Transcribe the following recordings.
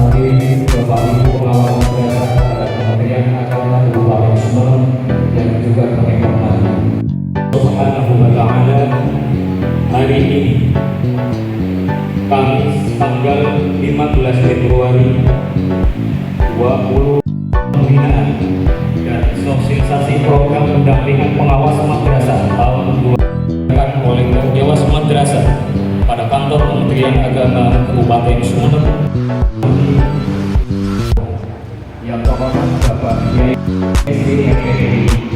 hormati Bapak Ibu pengawas daerah pada Kementerian Agama Kabupaten Sumeneb dan juga Kemenkumham. Subhanahu wa ta'ala, hari ini Kamis tanggal 15 Februari 20 pembinaan dan sosialisasi program pendampingan pengawas madrasah tahun 2020 oleh Dewas Madrasah pada kantor Kementerian Agama Kabupaten Sumeneb yang terhormat Bapak Kiai SDMPD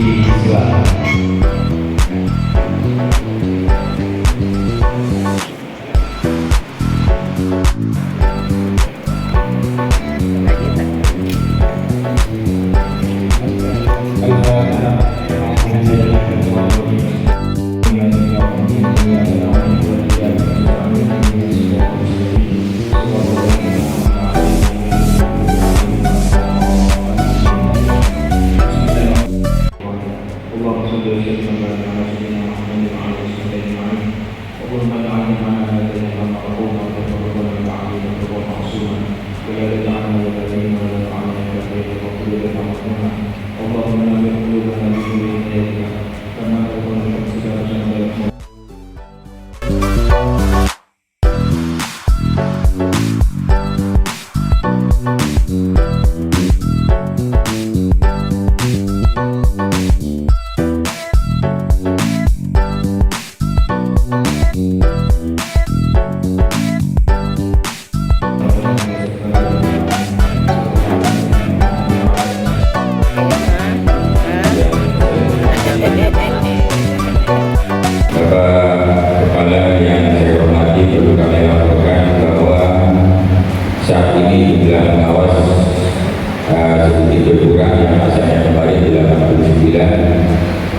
silakan.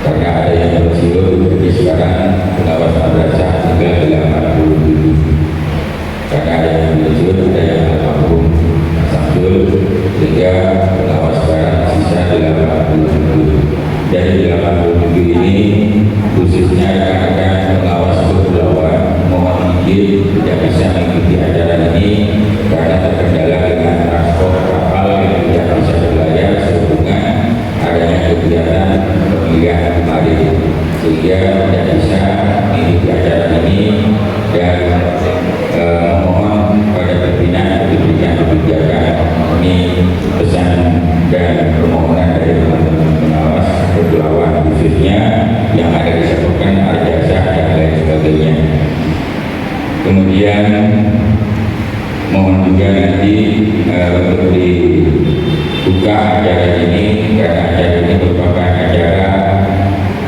Karena ada yang pensiun, jadi sekarang pengawas madrasah tinggal 87. Karena ada yang pensiun, ada yang almarhum Samsul, sehingga pengawas sekarang sisa 87. Dari 87 ini khususnya rekan-rekan pengawas kepulauan mohon izin tidak bisa mengikuti acara ini karena terkendala dengan transport kapal yang tidak bisa berlayar sehubungan adanya kegiatan pemilihan kemarin, sehingga tidak bisa mengikuti acara ini dan mohon pada pimpinan diberikan kebijakan. Ini pesan dan permohonan dari teman-teman pengawas kepulauan khususnya yang ada disebutkan Arjasa dan lain sebagainya. Kemudian mohon juga nanti untuk dibuka acara ini karena acara ini merupakan acara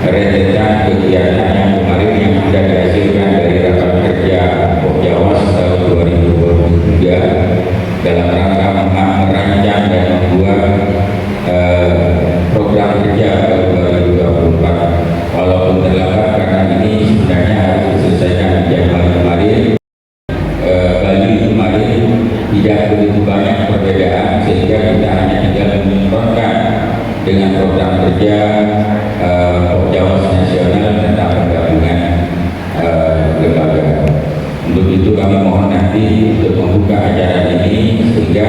rentetan kegiatan yang kemarin yang sudah dihasilkan dari rapat kerja Pokjawas tahun 2023 dalam rangka merancang dan membuat program kerja tahun 2024. Walaupun terlambat karena ini sebenarnya harus diselesaikan di Januari kemarin. Bali kemarin tidak begitu banyak perbedaan sehingga kita hanya tinggal menyinkronkan dengan program kerja Pokjawas Nasional tentang penggabungan lembaga. Untuk itu kami mohon nanti untuk membuka acara ini sehingga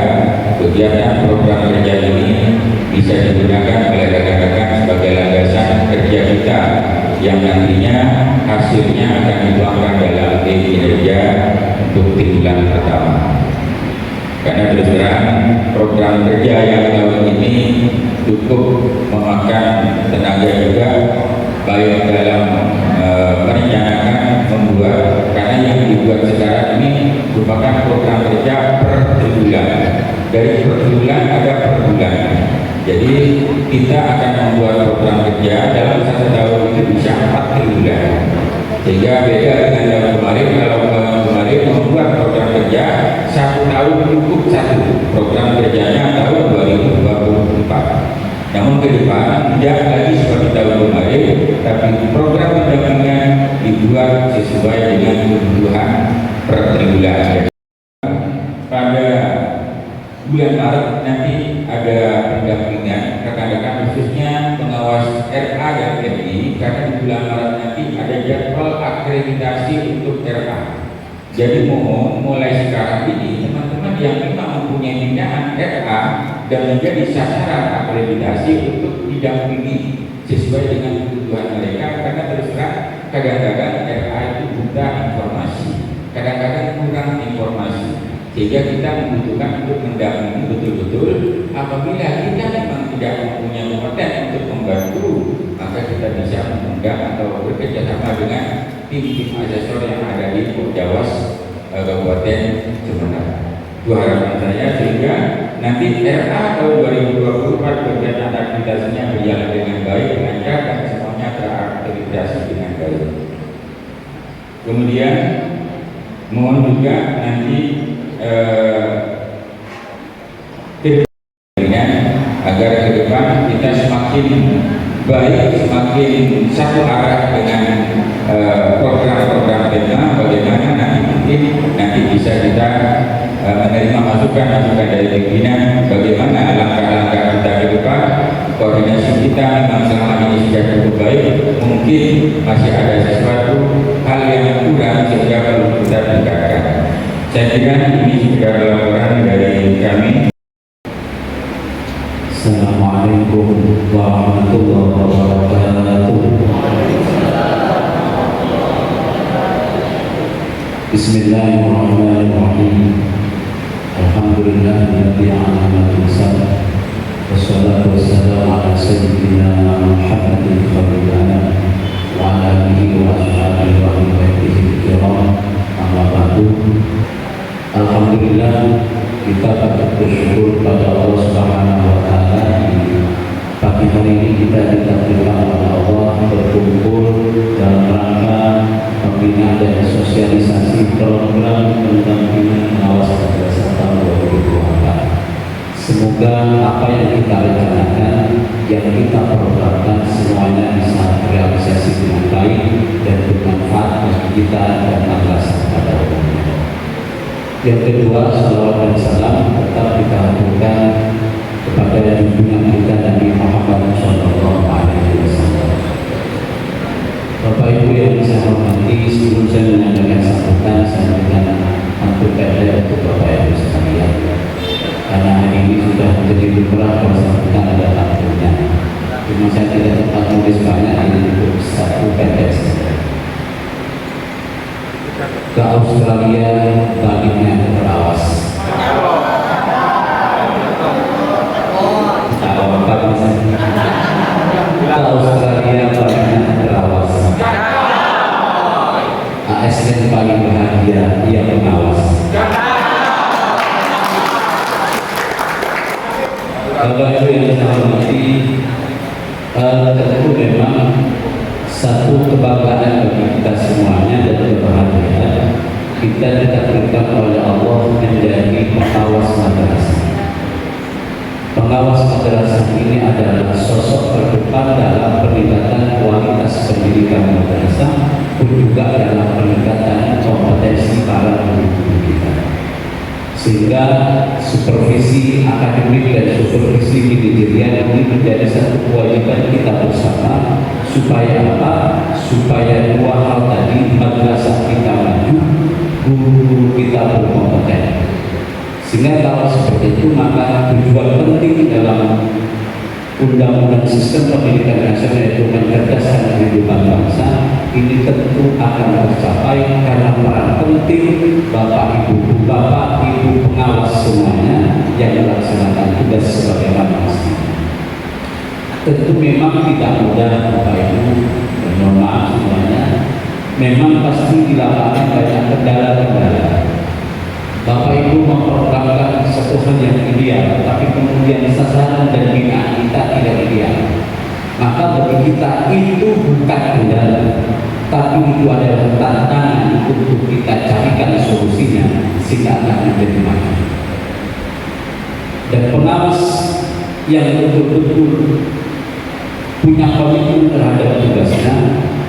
kegiatan program kerja ini bisa digunakan oleh rekan-rekan sebagai landasan kerja kita yang nantinya hasilnya akan dituangkan dalam tim kinerja untuk triwulan pertama. Karena terus terang program kerja yang tahun ini cukup memakan tenaga juga, baik dalam merencanakan, membuat, karena yang dibuat sekarang ini merupakan program kerja per triwulan. Dari per triwulan ada per bulan. Jadi kita akan membuat program kerja dalam satu tahun itu bisa 4 triwulan. Sehingga beda dengan tahun kemarin. Kalau tahun kemarin membuat program kerja satu tahun cukup satu program kerjanya tahun 2024. Namun ke depan tidak lagi seperti tahun kemarin, tapi program pendampingan dibuat sesuai dengan kebutuhan per triwulan. Pada bulan Maret nanti ada pendampingan rekan-rekan khususnya pengawas RA dan MI, karena di bulan Maret nanti ada jadwal akreditasi untuk RA. Jadi mohon mulai sekarang ini teman-teman yang memang mempunyai binaan RA dan menjadi sasaran akreditasi untuk didampingi sesuai dengan kebutuhan mereka, karena terus terang kadang-kadang RA itu buta informasi, kadang-kadang kurang informasi, sehingga kita membutuhkan untuk mendampingi betul-betul. Apabila kita memang tidak mempunyai kompeten untuk membantu, maka kita bisa mengundang atau bekerja sama dengan tim-tim asesor yang ada di Poljawas Kabupaten Sumedang. Itu harapan saya, sehingga nanti RA tahun 2024 kegiatan akreditasinya berjalan dengan baik, lancar, dan semuanya terakreditasi dengan baik. Kemudian mohon juga nanti agar ke depan kita semakin baik, semakin satu arah dengan program-program tema, bagaimana nanti bisa kita menerima masukan dari pimpinan, bagaimana langkah-langkah kita ke depan. Koordinasi kita memang selama ini sudah cukup baik, mungkin masih ada sesuatu hal yang kurang sehingga perlu kita tingkatkan. Saya kira ini sudah laporan dari kami. Assalamualaikum warahmatullahi wabarakatuh. Bismillahirrahmanirrahim. Alhamdulillahirabbil alamin. Wassalatu wassalamu ala sayyidina Muhammadin khalilana wa ala alihi wa ashabihi wa ahlihi kiram. Amma ba'du. Alhamdulillah, kita patut bersyukur pada Allah Subhanahu wa taala. Pagi hari ini kita ditakdirkan oleh Allah berkumpul dalam rangka pembinaan dan sosialisasi program pendampingan pengawas madrasah tahun 2024. Semoga apa yang kita rencanakan, yang kita programkan, semuanya bisa terrealisasi dengan baik dan bermanfaat bagi kita dan madrasah pada umumnya. Yang kedua, salawat dan salam tetap kita haturkan kepada junjungan kita Nabi Muhammad Sallallahu Alaihi Wasallam. Bapak Ibu yang saya hormati, sebelum saya menyampaikan sambutan, saya berikan haturkan untuk Bapak Ibu sekalian. Karena hari ini sudah menjadi lumrah kalau sambutan ada tamunya. Cuma saya tidak sempat tulis banyak, ini cukup satu pendek saja. Ke Australia baliknya terawas. Ke Australia baliknya terawas. ASN paling bahagia, dia pengawas. Bapak Ibu yang saya hormati, tentu memang satu kebanggaan bagi kita semuanya dan kebahagiaan kita ditakdirkan oleh Allah menjadi pengawas madrasah. Pengawas madrasah ini adalah sosok terdepan dalam peningkatan kualitas pendidikan madrasah, pun juga dalam peningkatan kompetensi para guru kita. Sehingga supervisi akademik dan supervisi manajerial ini menjadi satu kewajiban kita bersama. Supaya apa? Supaya dua hal tadi, madrasah kita maju, guru kita berkompeten. Sehingga kalau seperti itu, maka tujuan penting dalam Undang-Undang Sistem Pendidikan Nasional itu mencerdaskan kehidupan bangsa ini tentu akan tercapai karena peran penting Bapak Ibu pengawas semuanya yang melaksanakan tugas sebagaimana mestinya. Tentu memang tidak mudah Bapak Ibu, mohon maaf semuanya, memang pasti di lapangan banyak kendala-kendala. Bapak Ibu memprogramkan satu hal yang ideal, tapi kemudian sasaran dan binaan kita tidak ideal. Maka bagi kita itu bukan kendala, tapi itu adalah tantangan untuk kita carikan solusinya sehingga akan menjadi maju. Dan pengawas yang betul-betul punya komitmen terhadap tugasnya,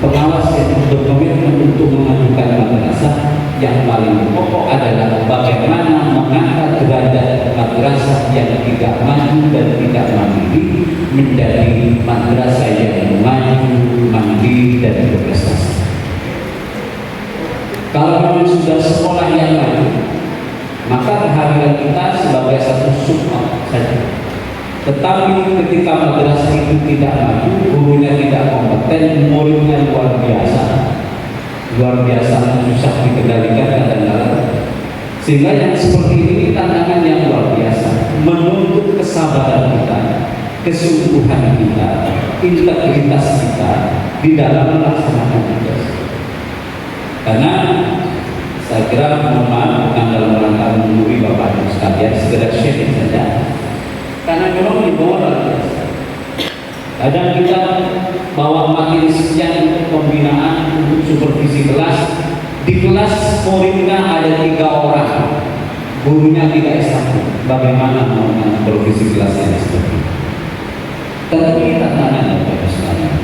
pengawas yang berkomitmen untuk memajukan madrasah, yang paling pokok adalah bagaimana mengangkat derajat madrasah yang tidak maju dan tidak mandiri menjadi madrasah yang maju, mandiri dan berprestasi. Kalau memang sudah sekolah yang maju, maka maka kehadiran kita sebagai satu support saja. Tetapi ketika madrasah itu tidak maju, gurunya tidak kompeten, muridnya luar biasa susah dikendalikan kadang-kadang. Sehingga yang seperti ini tantangan yang luar biasa, menuntut kesabaran kita, kesungguhan kita, integritas kita di dalam melaksanakan tugas. Karena saya kira mohon maaf bukan dalam rangka menggurui Bapak Ibu sekalian, sekedar sharing saja. Karena memang di bawah kadang kita bawa materi sekian untuk pembinaan, untuk supervisi kelas. Di kelas muridnya ada 3 orang, gurunya tidak S1. Bagaimana mau supervisi kelas yang seperti itu? Tentu ini tantangan ya Bapak sekalian.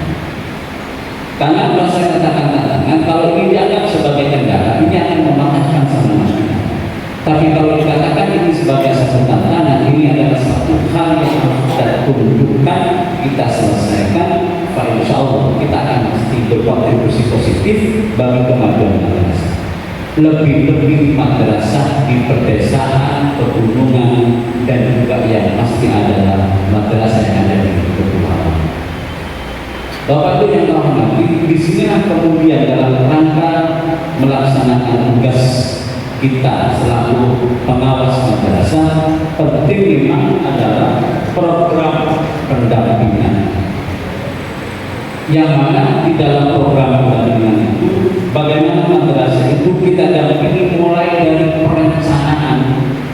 Karena kalau saya katakan tantangan, kalau ini dianggap sebagai kendala, ini akan mematahkan sama masyarakat. Tapi kalau dikatakan ini sebagai satu tantangan, ini adalah satu hal yang harus kita tunjukkan, kita selesaikan. Pak Insya Allah kita akan mesti berkontribusi positif bagi kemajuan madrasah. Lebih-lebih madrasah di pedesaan, pegunungan, dan juga yang pasti adalah madrasah yang ada di kepulauan. Bapak Ibu yang terhormati, di sini kemudian dalam rangka melaksanakan tugas kita selaku pengawas madrasah, penting memang adalah program pendampingan. Yang mana di dalam program pendampingan itu, bagaimana madrasah itu kita dampingi mulai dari perencanaan,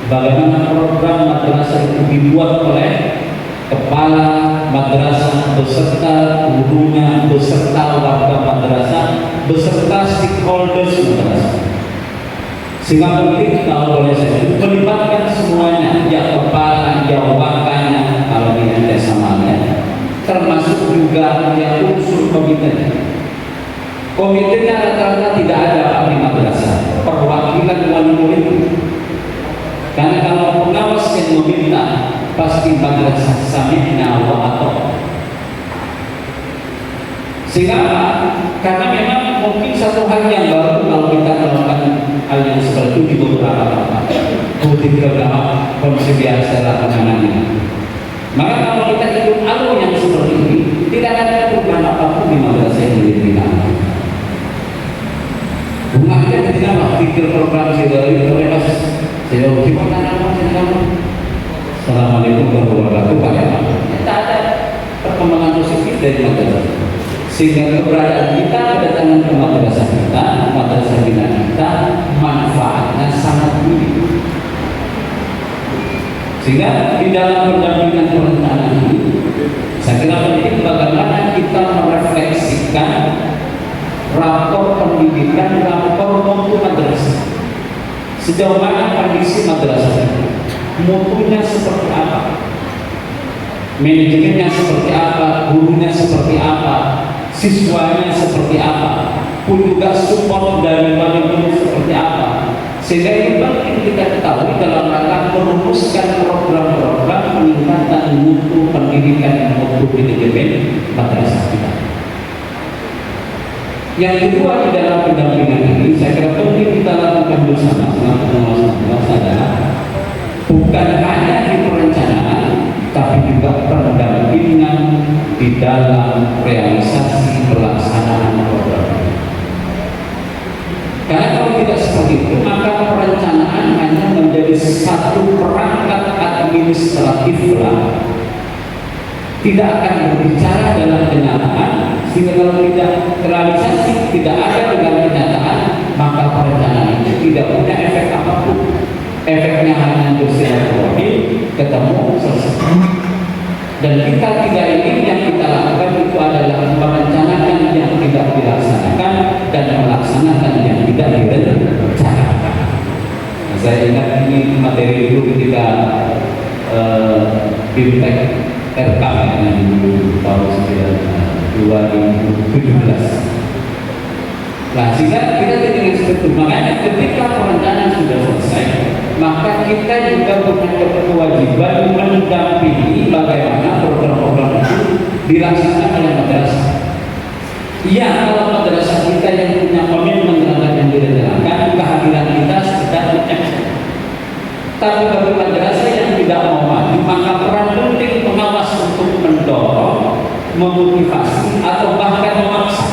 bagaimana program madrasah itu dibuat oleh kepala madrasah beserta gurunya, beserta warga madrasah, beserta stakeholders madrasah. Sehingga penting kalau boleh saya melibatkan semuanya, ya kepala, ya wakilnya, kalau ini samanya, termasuk juga yang unsur komite. Komitenya rata-rata tidak ada di madrasah, perwakilan wali murid. Karena kalau pengawas yang meminta, pasti madrasah sami'na wa ata'na. Sehingga karena memang mungkin satu hal yang baru kalau kita melakukan hal yang seperti itu di beberapa tempat, di beberapa konsep secara penanganan. Maka kalau kita ikut alur yang seperti ini, tidak ada perubahan apapun di madrasah yang diberikan. Bunga aja ketika pikir program dari bebas, saya gimana nama saya. Assalamualaikum warahmatullahi wabarakatuh. Kita ada perkembangan positif dari madrasah. Sehingga keberadaan kita kedatangan ke madrasah kita, madrasah binaan kita, manfaatnya sangat tinggi. Sehingga di dalam pendampingan perencanaan ini, saya kira penting bagaimana kita merefleksikan rapor pendidikan, rapor mutu madrasah. Sejauh mana kondisi madrasah itu, mutunya seperti apa, manajemennya seperti apa, gurunya seperti apa, siswanya seperti apa, pun juga support dari wali murid seperti apa. Sehingga ini penting kita ketahui dalam rangka merumuskan program-program peningkatan mutu pendidikan yang mutu manajemen madrasah kita. Yang kedua di dalam pendampingan ini, saya kira penting kita lakukan bersama dengan pengawas adalah bukan hanya di perencanaan, tapi juga pendampingan di dalam realisasi pelaksanaan program. Karena kalau tidak seperti itu, maka perencanaan hanya menjadi satu perangkat administratif lah, tidak akan berbicara dalam kenyataan. Sehingga kalau tidak realisasi, tidak ada dalam kenyataan, maka perencanaan itu tidak punya efek apapun. Efeknya hanya bersilaturahmi, ketemu, selesai. Dan kita tidak ingin yang kita lakukan itu adalah merencanakan yang tidak dilaksanakan dan melaksanakan yang tidak direncanakan. Nah, saya ingat ini materi dulu ketika BIMTEK RKM yang dulu tahun 2017. Nah, sehingga kita tidak seperti itu. Makanya ketika perencanaan sudah selesai, maka kita juga punya kewajiban mendampingi bagaimana program-program itu dilaksanakan oleh madrasah. Iya, kalau madrasah kita yang punya komitmen terhadap yang direncanakan, kehadiran kita sekedar mengecek. memotivasi atau bahkan memaksa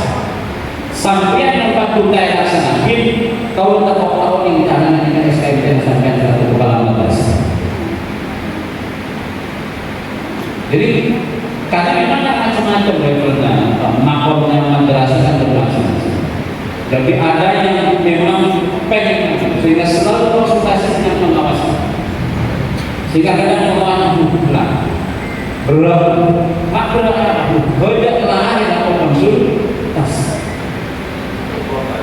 sampai tempat budaya laksanakin kalau tak tahu yang jangan dengan SKM sampai satu kepala madrasah. Jadi karena memang macam-macam levelnya, makomnya madrasah kan bermacam-macam. Jadi ada yang memang pengen sehingga selalu konsultasi dengan pengawas, sehingga kadang pengawas pulang berapa banyak lahan yang konsultasi.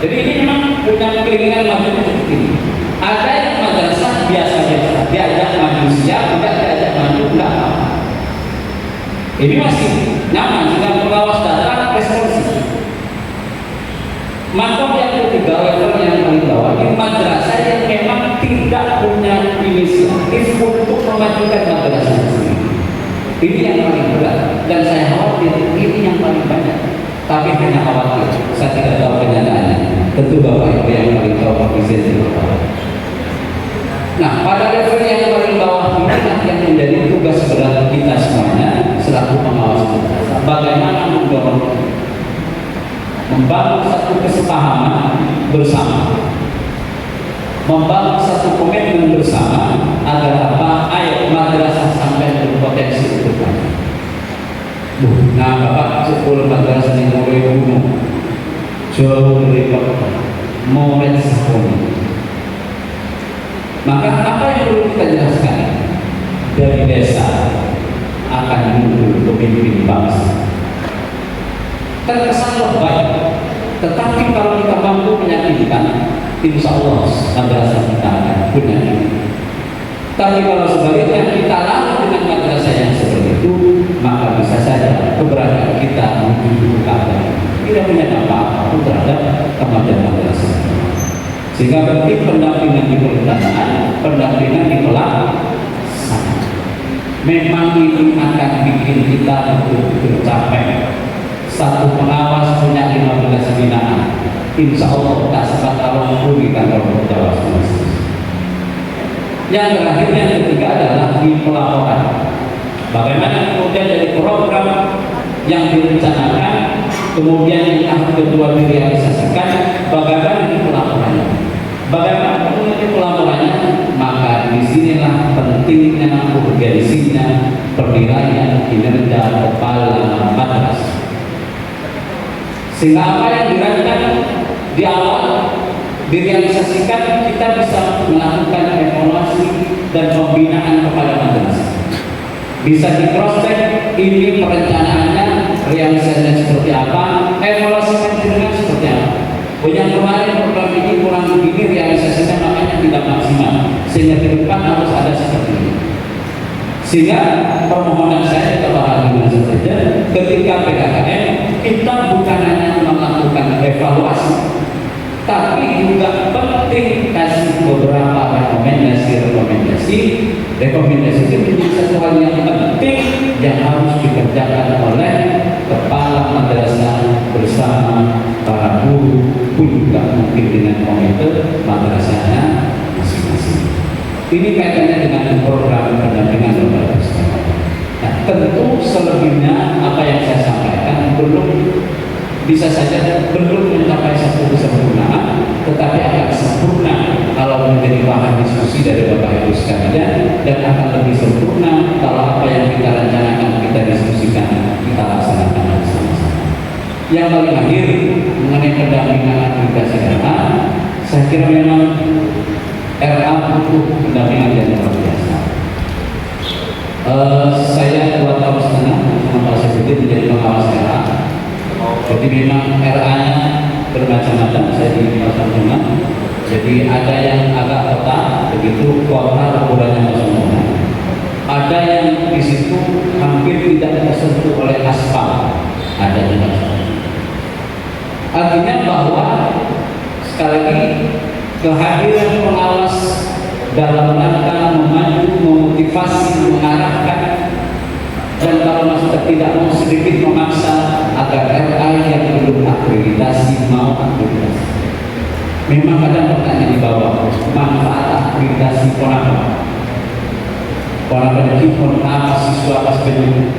Jadi ini memang punya keinginan macam seperti ini. Ada yang madrasah biasa-biasa, diajak manusia, tidak diajak maju, enggak apa. Ini masih nyaman, sedang pengawas datang responsif. Makom yang ketiga, level yang paling bawah, ini madrasah yang memang tidak punya inisiatif untuk memajukan madrasah sendiri. Ini yang paling berat, dan saya khawatir ini yang paling banyak. Tapi hanya khawatir, saya tidak tahu kenyataannya. Tentu Bapak Ibu yang paling tahu profesi. Nah, pada level yang paling bawah inilah yang menjadi tugas berat kita semuanya selaku pengawas madrasah. Bagaimana mendorong, membangun satu kesepahaman bersama, membangun satu komitmen bersama agar apa? Ayo madrasah sampai berpotensi untuk maju. Nah, Bapak 10 madrasah yang mulai bunuh jauh dari Bapak mau respon. Maka apa yang perlu kita jelaskan? Dari desa akan muncul pemimpin bangsa. Terkesan lebay, tetapi kalau kita mampu meyakinkan, insya Allah madrasah kita akan punya ini. Tapi kalau sebaliknya kita lalu dengan madrasah yang seperti itu, maka bisa saja keberadaan kita menuju keadaan tidak punya dampak terhadap kemajuan madrasah. Sehingga penting pendampingan di perencanaan, pendampingan di pelaksanaan. Memang ini akan bikin kita betul-betul capek. Satu pengawas punya 15 binaan, insya Allah tak sempat kalau pun di kantor Jawa. Yang terakhir yang ketiga adalah di pelaporan. Bagaimana kemudian dari program yang direncanakan, kemudian yang tahap kedua direalisasikan, bagaimana di pelaporannya? Bagaimana kemudian pelaporannya? Maka disinilah pentingnya urgensinya penilaian kinerja kepala madrasah. Sehingga apa yang dirancang di awal direalisasikan, kita bisa melakukan evaluasi dan pembinaan kepada madrasah. Bisa di cross check ini perencanaannya, realisasinya seperti apa, evaluasi pentingnya seperti apa. Yang kemarin program ini kurang begini realisasinya, makanya tidak maksimal. Sehingga ke depan harus ada seperti ini. Sehingga permohonan saya kepada Bapak saja, ketika PKKM kita bukan hanya melakukan evaluasi, tapi juga penting kasih beberapa rekomendasi itu menjadi satu hal yang penting yang harus dikerjakan oleh kepala madrasah bersama para guru pun juga mungkin dengan komite madrasahnya masing-masing. Ini kaitannya dengan program pendampingan lembaga sekolah. Nah, tentu selebihnya apa yang saya sampaikan belum bisa saja belum mencapai satu kesempurnaan, tetapi akan sempurna kalau menjadi bahan diskusi dari Bapak Ibu sekalian, dan akan lebih sempurna kalau apa yang kita rencanakan, kita diskusikan, kita laksanakan bersama-sama. Yang paling akhir mengenai pendampingan aplikasi RA, saya kira memang RA butuh pendampingan yang luar biasa. Saya 2,5 tahun sama Pak Sekjen menjadi pengawas RA. Jadi memang RA-nya bermacam-macam. Saya di Pasar. Jadi ada yang agak kota, begitu kota ukurannya kosong. Ada yang di situ hampir tidak tersentuh oleh aspal. Ada juga. Artinya bahwa sekali lagi kehadiran pengawas dalam rangka memandu, memotivasi, mengarahkan, dan kalau maksudnya tidak mau sedikit memaksa agar RA yang belum akreditasi mau akreditasi. Memang kadang pertanyaan di bawah, manfaat akreditasi apa? Apa siswa pas penyu?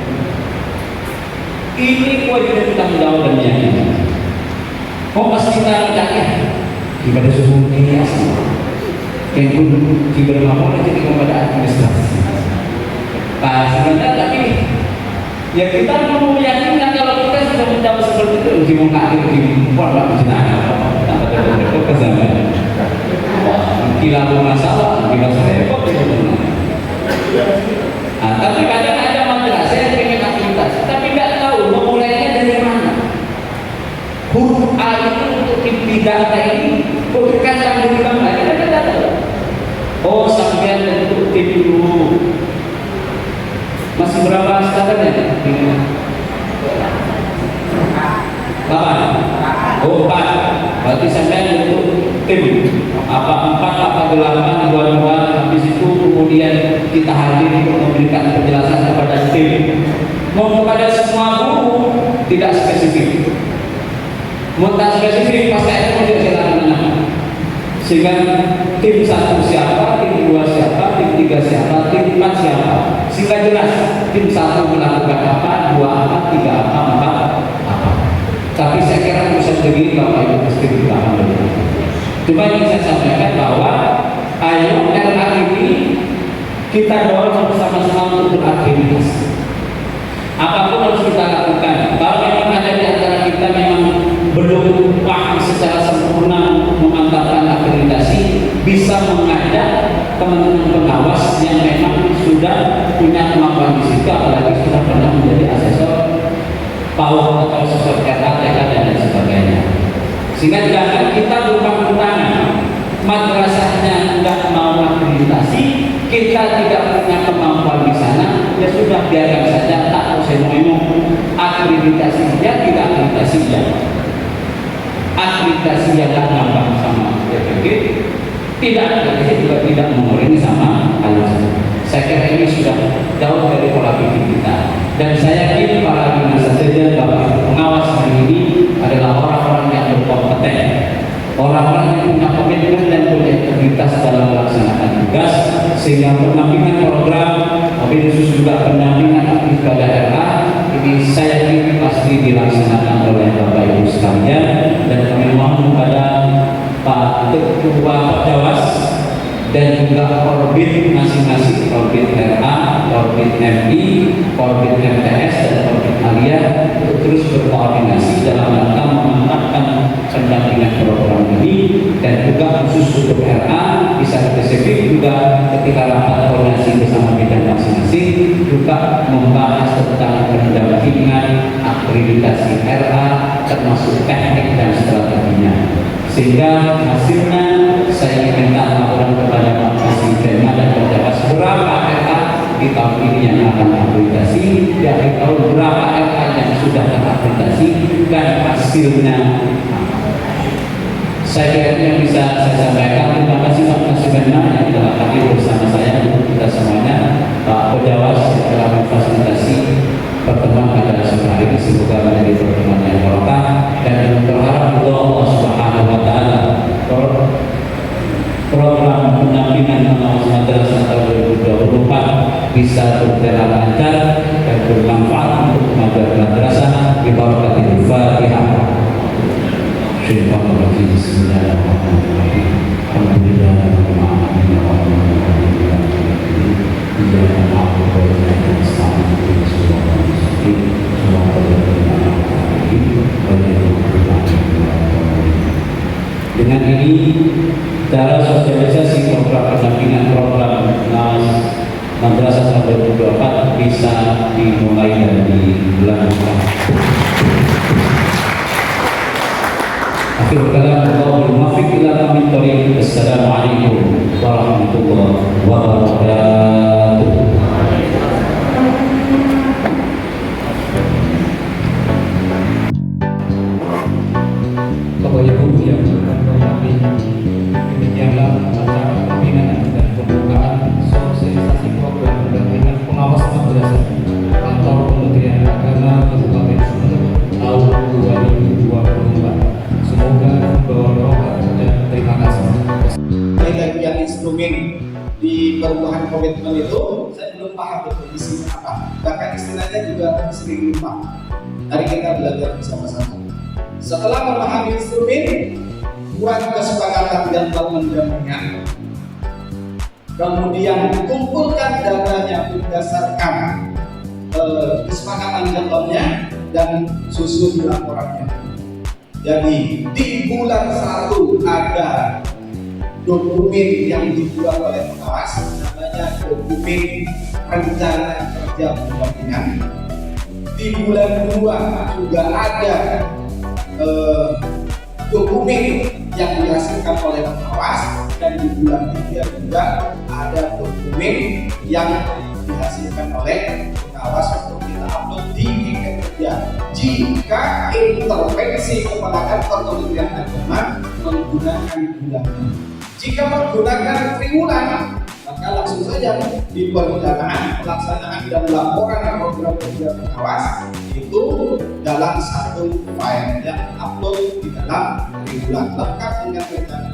Ini kewajiban tanggung jawab dan keyakinan. Kok pasti kita percaya ibadah subuh ini asli. Yang pun ibadah mampu jadi kepada administrasi. Nah, sebenarnya tapi ya kita mau meyakinkan kalau kita sudah mencapai seperti itu di muka akhir di muka jenazah tak ada kezaman. Kira masalah, kira repot tapi kadang ada madrasah yang ingin aktivitas, tapi nggak tahu memulainya dari mana. Huruf A itu untuk ibtidah ini, bukan yang ditambah, kita tidak tahu. Oh, sampai untuk tim dulu. Masih berapa standarnya? 8. Oh, 4. Berarti sampai untuk tim apa 4 apa 8 buat habis itu kemudian kita hadir untuk memberikan penjelasan kepada tim. Mau kepada semua guru tidak spesifik. Mau tak spesifik pasti itu mau jalan-jalan. Sehingga tim 1 siapa, tim 2 siapa, tim 3 siapa, tim 4 siapa. Sehingga jelas tim 1 melakukan apa, 2 apa, 3 apa, 4 apa. Tapi saya kira bisa begini Bapak Ibu mesti dipaham dulu. Cuma yang saya sampaikan bahwa ayo RA ini kita dorong bersama-sama untuk beraktivitas. Apapun harus kita lakukan. Kalau memang ada di antara kita memang belum paham secara sempurna memantapkan akreditasi, bisa mengajak teman-teman pengawas yang memang sudah punya kemampuan di situ, apalagi sudah pernah menjadi asesor PAUD atau asesor RA, TK dan lain sebagainya. Sehingga jangan kita berpangku-tangan, madrasahnya tidak mau akreditasi, kita tidak punya kemampuan di sana, ya sudah biarkan saja, tak usah ngomong akreditasi ya, tidak akreditasi ya. Akreditasi yang gampang sama DPG, tidak akreditasi juga tidak mengurangi sama alusan. Saya kira ini sudah jauh dari pola pikir kita. Dan saya yakin para dinas saja bahwa pengawas hari ini adalah orang-orang yang berkompeten, orang-orang yang punya komitmen dan punya integritas dalam melaksanakan tugas, sehingga pendampingan program, tapi khusus juga pendampingan ibadah RA ini saya yakin pasti dilaksanakan oleh Bapak Ibu sekalian. Dan kami mohon kepada Pak Ketua Jawas dan juga Korbit masing-masing, Korbit RA, Korbit MI, Korbit MTS dan Korbit Alia untuk terus berkoordinasi dalam rangka memantapkan pendampingan program ini, dan juga khusus untuk RA bisa spesifik juga ketika rapat koordinasi bersama bidang masing-masing juga membahas tentang pendampingan akreditasi RA termasuk teknik dan strateginya, sehingga hasilnya saya minta laporan kepada Pak Presiden dan Jawas berapa RA di tahun ini yang akan akreditasi, di akhir tahun berapa RA yang sudah terakreditasi dan hasilnya. Saya kira itu yang bisa saya sampaikan. Terima kasih Pak Presiden yang telah hadir bersama saya untuk kita semuanya. Pak Jawas yang telah memfasilitasi pertemuan pada sore hari ini, semoga menjadi pertemuan yang barokah, dan berharap Allah Subhanahu wa taala program pendampingan pengawas madrasah tahun 2024 bisa berjalan lancar dan bermanfaat untuk kemajuan madrasah di barakatil Fatihah. Bismillahirrahmanirrahim. Alhamdulillahirabbil alamin. Dengan ini cara sosialisasi program pendampingan program madrasah tahun 2024 bisa dimulai dari bulan Maret. Akhir kalam, Allahul muwaffiq ila aqwamit thoriq. Assalamualaikum warahmatullahi wabarakatuh. Bapak Ibu yang kami demikianlah acara pembinaan dan pembukaan sosialisasi program pendampingan pengawas madrasah kantor Kementerian Agama Kabupaten Sumeneb tahun 2024. Semoga berbarokah dan terima kasih. Yang instrumen di perubahan komitmen isinya apa. Bahkan istilahnya juga sering lupa. Mari kita belajar bersama-sama. Setelah memahami instrumen, buat kesepakatan dan pendampingan, kemudian kumpulkan datanya berdasarkan kesepakatan dalamnya dan susun laporannya. Jadi di bulan 1 ada dokumen yang dibuat oleh pengawas, namanya dokumen rencana kerja pendampingan. Di bulan 2 juga ada dokumen yang dihasilkan oleh pengawas, dan di bulan 3 juga ada dokumen yang dihasilkan oleh pengawas untuk kita upload di Ikat Kerja. Jika intervensi kepada kantor Kementerian Agama menggunakan bulanan, jika menggunakan triwulan, maka langsung saja di perencanaan, pelaksanaan dan laporan program kerja pengawas itu dalam satu file yang upload di dalam triwulan lengkap dengan rencana